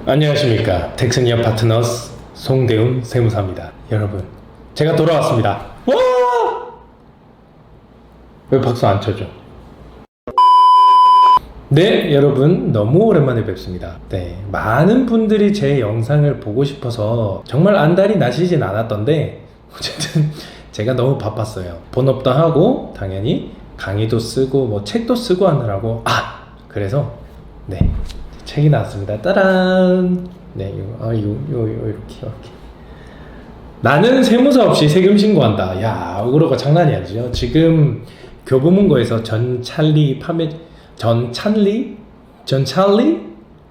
안녕하십니까. 텍스니아 파트너스 송대훈 세무사입니다. 여러분, 제가 돌아왔습니다. 와! 왜 박수 안 쳐줘? 네, 여러분, 너무 오랜만에 뵙습니다. 네, 많은 분들이 제 영상을 보고 싶어서 정말 안달이 나시진 않았던데, 어쨌든 제가 너무 바빴어요. 본업도 하고, 당연히 강의도 쓰고, 뭐 책도 쓰고 하느라고, 그래서, 네, 책이 나왔습니다. 따란! 네, 이렇게. 나는 세무사 없이 세금 신고한다. 야, 어그로가 장난이 아니죠. 지금 교보문고에서 전찰리?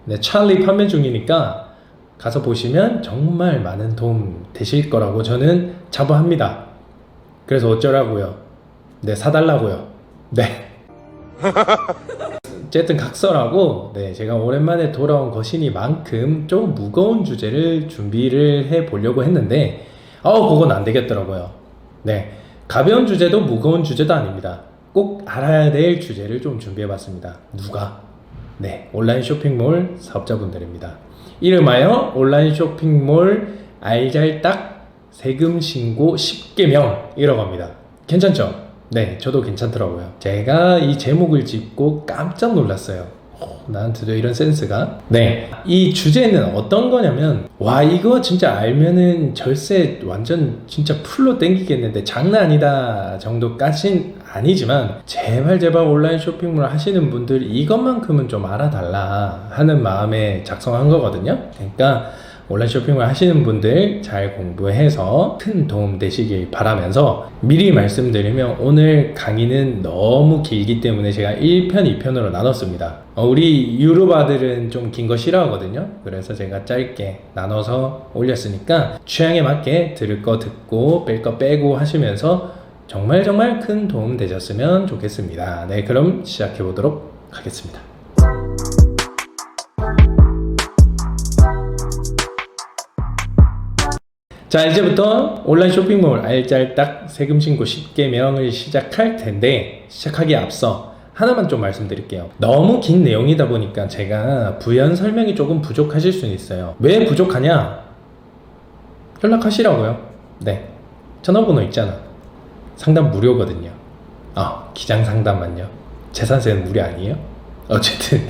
네, 찰리 판매 중이니까 가서 보시면 정말 많은 도움 되실 거라고 저는 자부합니다. 그래서 어쩌라고요? 네, 사달라고요. 네. 어쨌든 각설하고, 네, 제가 오랜만에 돌아온 것이니만큼 좀 무거운 주제를 준비를 해 보려고 했는데 그건 안 되겠더라고요. 네, 가벼운 주제도 무거운 주제도 아닙니다. 꼭 알아야 될 주제를 좀 준비해 봤습니다. 누가? 네, 온라인 쇼핑몰 사업자분들입니다. 이름하여 온라인 쇼핑몰 알잘딱 세금 신고 10개명이라고 합니다. 괜찮죠? 네, 저도 괜찮더라고요. 제가 이 제목을 짓고 깜짝 놀랐어요. 나한테도 이런 센스가? 네, 이 주제는 어떤 거냐면, 와, 이거 진짜 알면은 절세 완전 진짜 풀로 땡기겠는데 장난 아니다 정도까진 아니지만, 제발 온라인 쇼핑몰 하시는 분들 이것만큼은 좀 알아달라 하는 마음에 작성한 거거든요. 그러니까 온라인 쇼핑몰 하시는 분들 잘 공부해서 큰 도움 되시길 바라면서, 미리 말씀드리면 오늘 강의는 너무 길기 때문에 제가 1편, 2편으로 나눴습니다. 우리 유로바들은 좀 긴 거 싫어하거든요. 그래서 제가 짧게 나눠서 올렸으니까 취향에 맞게 들을 거 듣고 뺄 거 빼고 하시면서 정말 큰 도움 되셨으면 좋겠습니다. 네, 그럼 시작해 보도록 하겠습니다. 자, 이제부터 온라인 쇼핑몰 알잘딱 세금 신고 10개명을 시작할 텐데, 시작하기에 앞서 하나만 좀 말씀드릴게요. 너무 긴 내용이다 보니까 제가 부연 설명이 조금 부족하실 수는 있어요. 왜 부족하냐? 연락하시라고요. 네, 전화번호 있잖아. 상담 무료거든요. 기장 상담만요. 재산세는 무료 아니에요? 어쨌든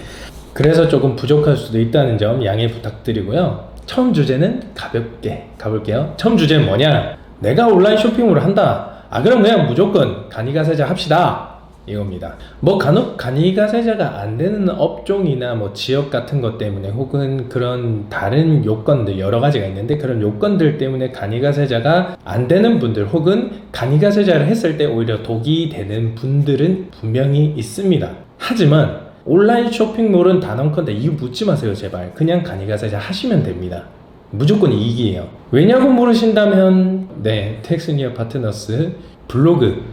그래서 조금 부족할 수도 있다는 점 양해 부탁드리고요. 처음 주제는 가볍게 가볼게요. 처음 주제는 뭐냐? 내가 온라인 쇼핑몰을 한다. 그럼 그냥 무조건 간이가세자 합시다. 이겁니다. 뭐 간혹 간이가세자가 안 되는 업종이나 뭐 지역 같은 것 때문에, 혹은 그런 다른 요건들 여러 가지가 있는데, 그런 요건들 때문에 간이가세자가 안 되는 분들, 혹은 간이가세자를 했을 때 오히려 독이 되는 분들은 분명히 있습니다. 하지만 온라인 쇼핑몰은 단언컨대 이유 묻지 마세요. 제발 그냥 간이가세자 하시면 됩니다. 무조건 이익이에요. 왜냐고 물으신다면, 네, 텍스니아 파트너스 블로그,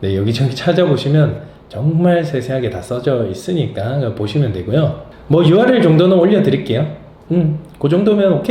네, 여기저기 찾아보시면 정말 세세하게 다 써져 있으니까 보시면 되고요. 뭐 URL 정도는 올려드릴게요. 그 정도면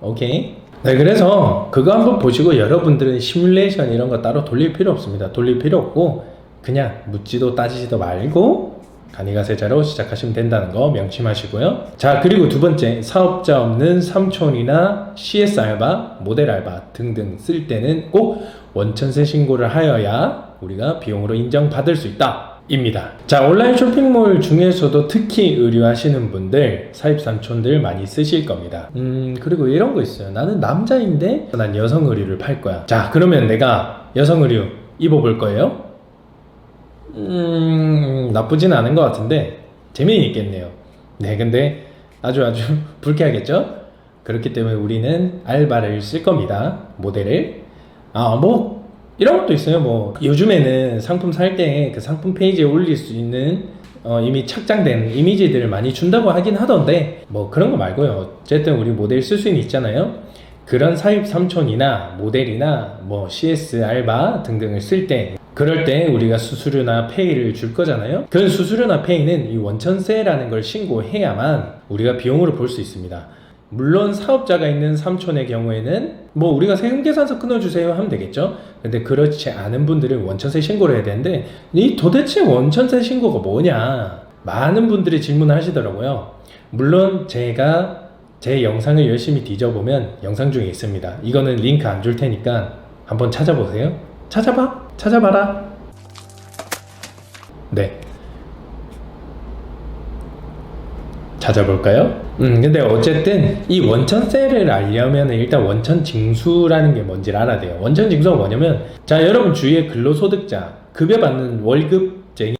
오케이? 네, 그래서 그거 한번 보시고 여러분들은 시뮬레이션 이런 거 따로 돌릴 필요 없습니다. 돌릴 필요 없고 그냥 묻지도 따지지도 말고 간이가세자로 시작하시면 된다는 거 명심하시고요. 자, 그리고 두 번째, 사업자 없는 삼촌이나 CS 알바, 모델 알바 등등 쓸 때는 꼭 원천세 신고를 하여야 우리가 비용으로 인정받을 수 있다 입니다. 자, 온라인 쇼핑몰 중에서도 특히 의류하시는 분들, 사입 삼촌들 많이 쓰실 겁니다. 그리고 이런 거 있어요. 나는 남자인데 난 여성 의류를 팔 거야. 자, 그러면 내가 여성 의류 입어볼 거예요? 나쁘진 않은 것 같은데 재미는 있겠네요. 네, 근데 아주 불쾌하겠죠? 그렇기 때문에 우리는 알바를 쓸 겁니다. 모델을. 뭐 이런 것도 있어요. 뭐 요즘에는 상품 살 때 그 상품 페이지에 올릴 수 있는 이미 착장된 이미지들을 많이 준다고 하긴 하던데, 뭐 그런 거 말고요. 어쨌든 우리 모델 쓸 수는 있잖아요. 그런 사입 삼촌이나 모델이나 뭐 CS 알바 등등을 쓸 때, 그럴 때 우리가 수수료나 페이를 줄 거잖아요. 그런 수수료나 페이는 이 원천세라는 걸 신고해야만 우리가 비용으로 볼 수 있습니다. 물론 사업자가 있는 삼촌의 경우에는 뭐 우리가 세금계산서 끊어주세요 하면 되겠죠. 근데 그렇지 않은 분들은 원천세 신고를 해야 되는데, 이 도대체 원천세 신고가 뭐냐, 많은 분들이 질문을 하시더라고요. 물론 제가 제 영상을 열심히 뒤져보면 영상 중에 있습니다. 이거는 링크 안 줄 테니까 한번 찾아보세요. 찾아봐라. 네, 찾아볼까요? 근데 어쨌든 이 원천세를 알려면 일단 원천징수라는 게 뭔지를 알아야 돼요. 원천징수가 뭐냐면, 자, 여러분 주위에 근로소득자, 급여 받는 월급쟁이,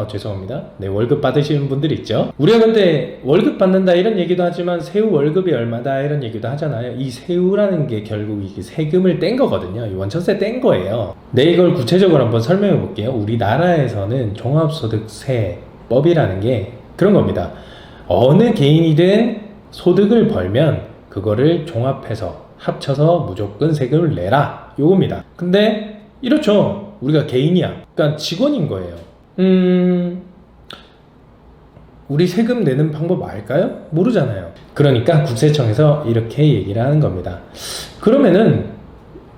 죄송합니다. 네, 월급 받으시는 분들 있죠. 우리가 근데 월급 받는다 이런 얘기도 하지만 세후 월급이 얼마다 이런 얘기도 하잖아요. 이 세후라는 게 결국 이게 세금을 뗀 거거든요. 이 원천세 뗀 거예요. 네, 이걸 구체적으로 한번 설명해 볼게요. 우리나라에서는 종합소득세법이라는 게 그런 겁니다. 어느 개인이든 소득을 벌면 그거를 종합해서 합쳐서 무조건 세금을 내라, 요겁니다. 근데 이렇죠. 우리가 개인이야, 그러니까 직원인 거예요. 우리 세금 내는 방법 알까요? 모르잖아요. 그러니까 국세청에서 이렇게 얘기를 하는 겁니다. 그러면은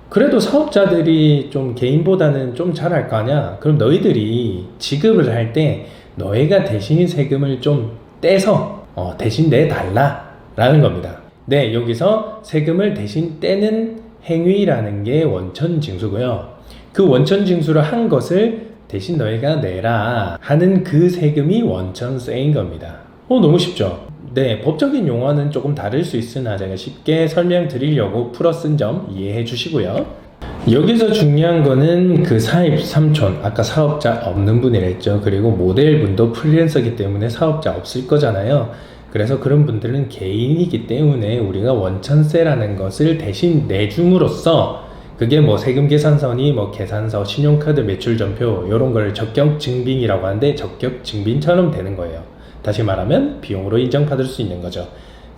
그래도 사업자들이 좀 개인보다는 좀 잘할 거 아니야? 그럼 너희들이 지급을 할 때 너희가 대신 세금을 좀 떼서 대신 내달라 라는 겁니다. 네, 여기서 세금을 대신 떼는 행위라는 게 원천징수고요. 그 원천징수를 한 것을 대신 너희가 내라 하는 그 세금이 원천세인 겁니다. 너무 쉽죠? 네, 법적인 용어는 조금 다를 수 있으나 제가 쉽게 설명드리려고 풀어 쓴 점 이해해 주시고요. 여기서 중요한 거는 그 사입 삼촌, 아까 사업자 없는 분이라 했죠. 그리고 모델분도 프리랜서기 때문에 사업자 없을 거잖아요. 그래서 그런 분들은 개인이기 때문에 우리가 원천세라는 것을 대신 내줌으로써, 그게 뭐 세금계산서니 뭐 계산서, 신용카드 매출전표 이런 걸 적격증빙이라고 하는데 적격증빙처럼 되는 거예요. 다시 말하면 비용으로 인정받을 수 있는 거죠.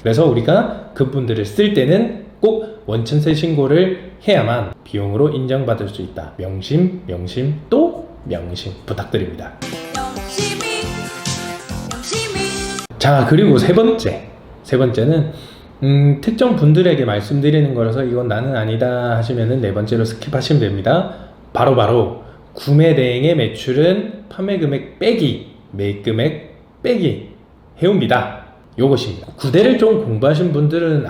그래서 우리가 그분들을 쓸 때는 꼭 원천세 신고를 해야만 비용으로 인정받을 수 있다. 명심 또 명심 부탁드립니다. 자, 그리고 세 번째는 특정 분들에게 말씀드리는 거라서 이건 나는 아니다 하시면은 네 번째로 스킵하시면 됩니다. 바로 구매 대행의 매출은 판매 금액 빼기 매입 금액 빼기 해운비다, 요것입니다. 구대를 좀 공부하신 분들은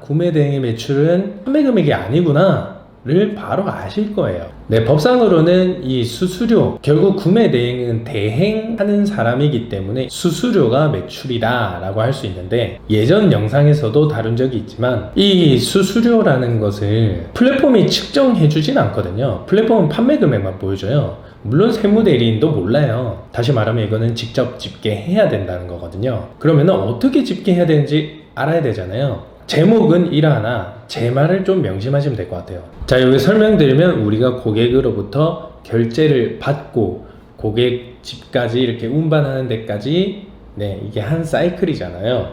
구매 대행의 매출은 판매 금액이 아니구나 를 바로 아실 거예요. 네, 법상으로는 이 수수료, 결국 구매 대행은 대행하는 사람이기 때문에 수수료가 매출이다 라고 할 수 있는데, 예전 영상에서도 다룬 적이 있지만 이 수수료라는 것을 플랫폼이 측정해 주진 않거든요. 플랫폼은 판매 금액만 보여줘요. 물론 세무대리인도 몰라요. 다시 말하면 이거는 직접 집계해야 된다는 거거든요. 그러면 어떻게 집계해야 되는지 알아야 되잖아요. 제목은 이러하나 제 말을 좀 명심하시면 될 것 같아요. 자, 여기 설명드리면 우리가 고객으로부터 결제를 받고 고객 집까지 이렇게 운반하는 데까지, 네, 이게 한 사이클이잖아요.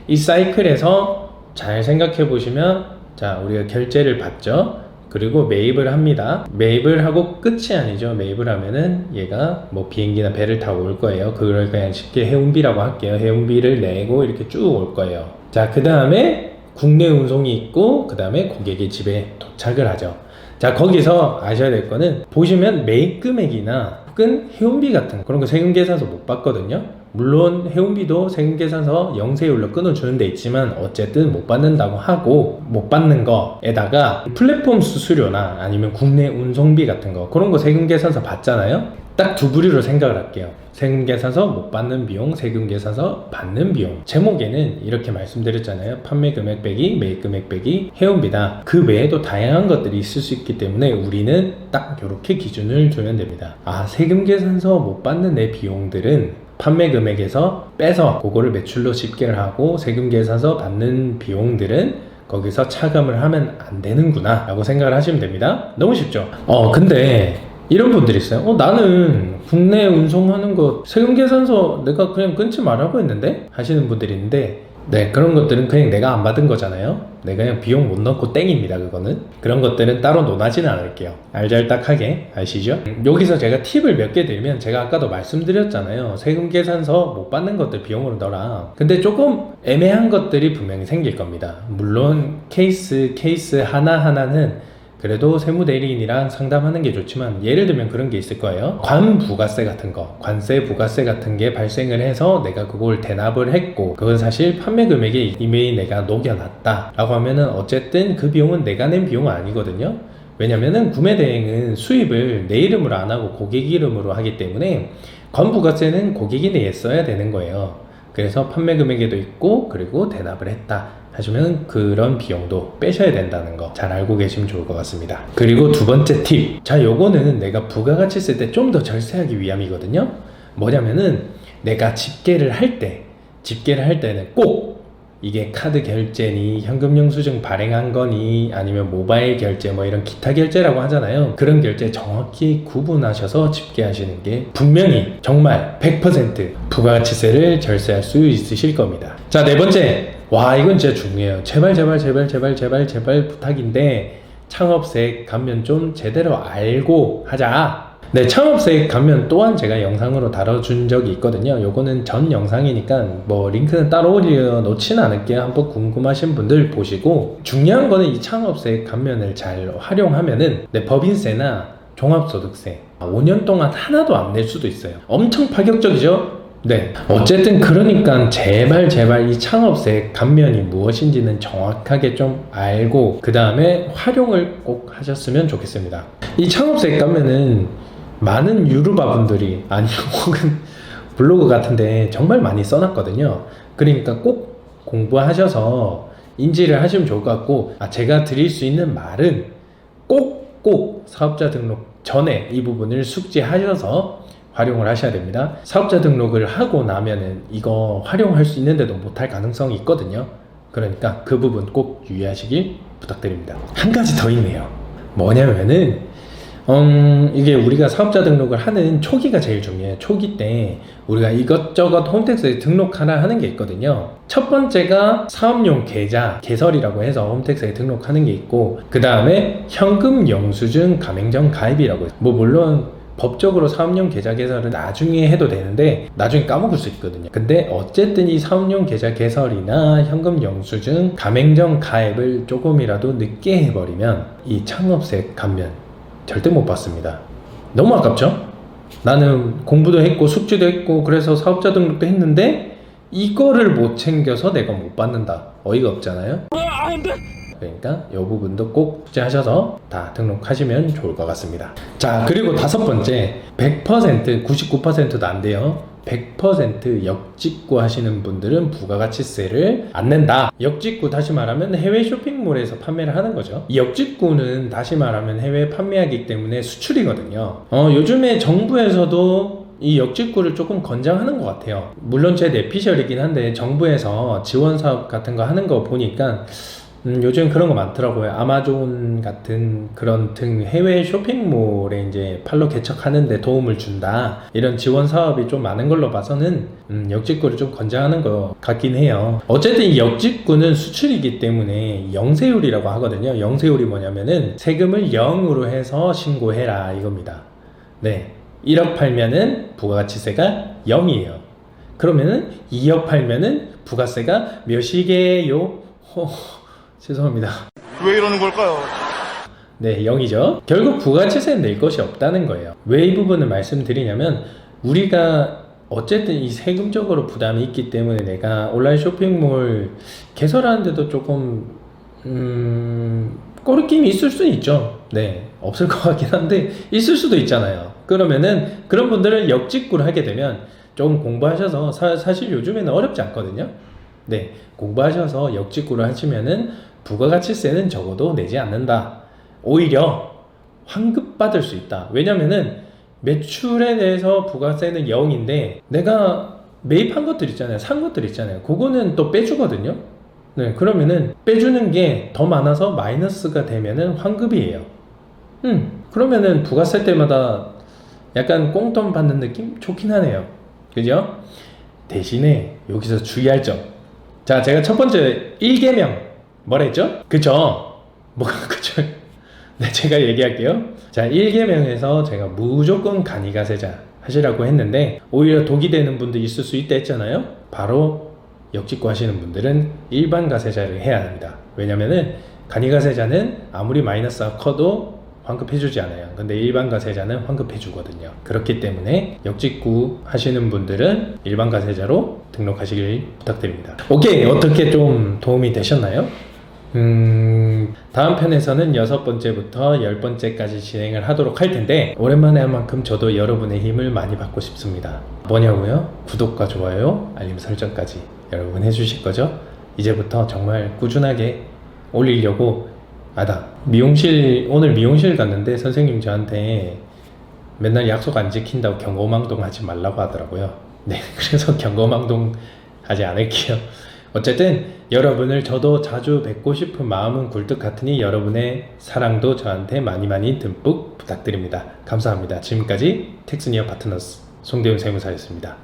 이 사이클에서 잘 생각해 보시면, 자, 우리가 결제를 받죠. 그리고 매입을 합니다. 매입을 하고 끝이 아니죠. 매입을 하면은 얘가 뭐 비행기나 배를 타고 올 거예요. 그걸 그냥 쉽게 해운비라고 할게요. 해운비를 내고 이렇게 쭉 올 거예요. 자, 그 다음에 국내 운송이 있고, 그 다음에 고객의 집에 도착을 하죠. 자, 거기서 아셔야 될 거는, 보시면 매입 금액이나 혹은 해운비 같은 그런 거 세금계산서 못 받거든요. 물론 해운비도 세금계산서 영세율로 끊어주는 데 있지만 어쨌든 못 받는다고 하고, 못 받는 거에다가 플랫폼 수수료나 아니면 국내 운송비 같은 거, 그런 거 세금계산서 받잖아요. 딱 두 부류로 생각을 할게요. 세금계산서 못 받는 비용, 세금계산서 받는 비용. 제목에는 이렇게 말씀드렸잖아요. 판매 금액 빼기, 매입 금액 빼기, 해운비다. 그 외에도 다양한 것들이 있을 수 있기 때문에 우리는 딱 이렇게 기준을 두면 됩니다. 세금계산서 못 받는 내 비용들은 판매 금액에서 빼서 그거를 매출로 집계를 하고, 세금계산서 받는 비용들은 거기서 차감을 하면 안 되는구나 라고 생각을 하시면 됩니다. 너무 쉽죠? 근데 이런 분들이 있어요. 나는 국내 운송하는 거 세금계산서 내가 그냥 끊지 말라고 했는데 하시는 분들이 있는데, 네, 그런 것들은 그냥 내가 안 받은 거잖아요. 내가 그냥 비용 못 넣고 땡입니다. 그거는. 그런 것들은 따로 논하지는 않을게요. 알잘딱하게 아시죠? 여기서 제가 팁을 몇 개 드리면, 제가 아까도 말씀드렸잖아요. 세금계산서 못 받는 것들 비용으로 넣어라. 근데 조금 애매한 것들이 분명히 생길 겁니다. 물론 케이스 하나하나는 그래도 세무대리인이랑 상담하는 게 좋지만 예를 들면 그런 게 있을 거예요. 관부가세 같은 거, 관세 부가세 같은 게 발생을 해서 내가 그걸 대납을 했고 그건 사실 판매 금액에 이미 내가 녹여놨다 라고 하면은 어쨌든 그 비용은 내가 낸 비용은 아니거든요. 왜냐면은 구매대행은 수입을 내 이름으로 안 하고 고객 이름으로 하기 때문에 관부가세는 고객이 냈어야 되는 거예요. 그래서 판매 금액에도 있고 그리고 대납을 했다 하시면 그런 비용도 빼셔야 된다는 거 잘 알고 계시면 좋을 것 같습니다. 그리고 두 번째 팁, 자 요거는 내가 부가가치 쓸 때 좀 더 절세하기 위함이거든요. 뭐냐면은 내가 집계를 할 때는 꼭 이게 카드 결제니 현금 영수증 발행한 거니 아니면 모바일 결제 뭐 이런 기타 결제라고 하잖아요. 그런 결제 정확히 구분하셔서 집계하시는 게 분명히 정말 100% 부가가치세를 절세할 수 있으실 겁니다. 자, 네 번째, 와 이건 진짜 중요해요. 제발 부탁인데 창업세액 감면 좀 제대로 알고 하자. 네, 창업세액 감면 또한 제가 영상으로 다뤄준 적이 있거든요. 요거는 전 영상이니까 뭐 링크는 따로 올려놓지는 않을게요. 한번 궁금하신 분들 보시고, 중요한 거는 이 창업세액 감면을 잘 활용하면은 네, 법인세나 종합소득세 5년 동안 하나도 안 낼 수도 있어요. 엄청 파격적이죠? 네, 어쨌든 그러니까 제발 이 창업세액 감면이 무엇인지는 정확하게 좀 알고 그 다음에 활용을 꼭 하셨으면 좋겠습니다. 이 창업세액 감면은 많은 유루바 분들이 아니면 혹은 블로그 같은데 정말 많이 써놨거든요. 그러니까 꼭 공부하셔서 인지를 하시면 좋을 것 같고, 제가 드릴 수 있는 말은 꼭 사업자 등록 전에 이 부분을 숙지하셔서 활용을 하셔야 됩니다. 사업자 등록을 하고 나면은 이거 활용할 수 있는데도 못할 가능성이 있거든요. 그러니까 그 부분 꼭 유의하시길 부탁드립니다. 한 가지 더 있네요. 뭐냐면은 이게 우리가 사업자 등록을 하는 초기가 제일 중요해요. 초기 때 우리가 이것저것 홈택스에 등록하나 하는 게 있거든요. 첫 번째가 사업용 계좌 개설이라고 해서 홈택스에 등록하는 게 있고, 그 다음에 현금 영수증 가맹점 가입이라고 해요. 뭐 물론 법적으로 사업용 계좌 개설은 나중에 해도 되는데 나중에 까먹을 수 있거든요. 근데 어쨌든 이 사업용 계좌 개설이나 현금 영수증 가맹점 가입을 조금이라도 늦게 해버리면 이 창업세액 감면 절대 못 받습니다. 너무 아깝죠? 나는 공부도 했고 숙지도 했고 그래서 사업자 등록도 했는데 이거를 못 챙겨서 내가 못 받는다. 어이가 없잖아요? 그러니까 이 부분도 꼭 숙지하셔서 다 등록하시면 좋을 것 같습니다. 자, 그리고 다섯 번째, 100%, 99%도 안 돼요. 100% 역직구 하시는 분들은 부가가치세를 안 낸다. 역직구 다시 말하면 해외 쇼핑몰에서 판매를 하는 거죠. 이 역직구는 다시 말하면 해외 판매하기 때문에 수출이거든요. 요즘에 정부에서도 이 역직구를 조금 권장하는 것 같아요. 물론 제 내피셜이긴 한데 정부에서 지원 사업 같은 거 하는 거 보니까 요즘 그런 거 많더라고요. 아마존 같은 그런 등 해외 쇼핑몰에 이제 팔로 개척하는데 도움을 준다. 이런 지원 사업이 좀 많은 걸로 봐서는 역직구를 좀 권장하는 것 같긴 해요. 어쨌든 이 역직구는 수출이기 때문에 영세율이라고 하거든요. 영세율이 뭐냐면은 세금을 0으로 해서 신고해라 이겁니다. 네, 1억 팔면은 부가가치세가 0이에요. 그러면은 2억 팔면은 부가세가 몇이게요? 죄송합니다. 왜 이러는 걸까요? 네, 0이죠. 결국 부가가치세는 낼 것이 없다는 거예요. 왜 이 부분을 말씀드리냐면 우리가 어쨌든 이 세금적으로 부담이 있기 때문에 내가 온라인 쇼핑몰 개설하는데도 조금 꼬리낌이 있을 수는 있죠. 네, 없을 것 같긴 한데 있을 수도 있잖아요. 그러면은 그런 분들은 역직구를 하게 되면 조금 공부하셔서 사실 요즘에는 어렵지 않거든요. 네, 공부하셔서 역직구를 하시면은 부가가치세는 적어도 내지 않는다. 오히려 환급받을 수 있다. 왜냐면은 매출에 대해서 부가세는 0인데 내가 매입한 것들 있잖아요. 산 것들 있잖아요. 그거는 또 빼주거든요. 네, 그러면은 빼주는 게 더 많아서 마이너스가 되면은 환급이에요. 그러면은 부가세 때마다 약간 꽁돈 받는 느낌? 좋긴 하네요. 그죠? 대신에 여기서 주의할 점. 자, 제가 첫 번째 1계명 뭐라 했죠? 그쵸? 뭐가 그쵸? 네, 제가 얘기할게요. 자, 1계명에서 제가 무조건 간이가세자 하시라고 했는데 오히려 독이 되는 분도 있을 수 있다 했잖아요. 바로 역직구 하시는 분들은 일반 가세자를 해야 합니다. 왜냐면은 간이 가세자는 아무리 마이너스가 커도 환급해주지 않아요. 근데 일반 가세자는 환급해주거든요. 그렇기 때문에 역직구 하시는 분들은 일반 가세자로 등록하시길 부탁드립니다. 오케이, 어떻게 좀 도움이 되셨나요? 다음 편에서는 6번째부터 10번째까지 진행을 하도록 할 텐데, 오랜만에 한 만큼 저도 여러분의 힘을 많이 받고 싶습니다. 뭐냐고요? 구독과 좋아요, 알림 설정까지 여러분 해주실 거죠? 이제부터 정말 꾸준하게 올리려고. 오늘 미용실 갔는데 선생님 저한테 맨날 약속 안 지킨다고 경거망동 하지 말라고 하더라고요. 네, 그래서 경거망동 하지 않을게요. 어쨌든 여러분을 저도 자주 뵙고 싶은 마음은 굴뚝 같으니 여러분의 사랑도 저한테 많이 듬뿍 부탁드립니다. 감사합니다. 지금까지 텍스니어 파트너스 송대훈 세무사였습니다.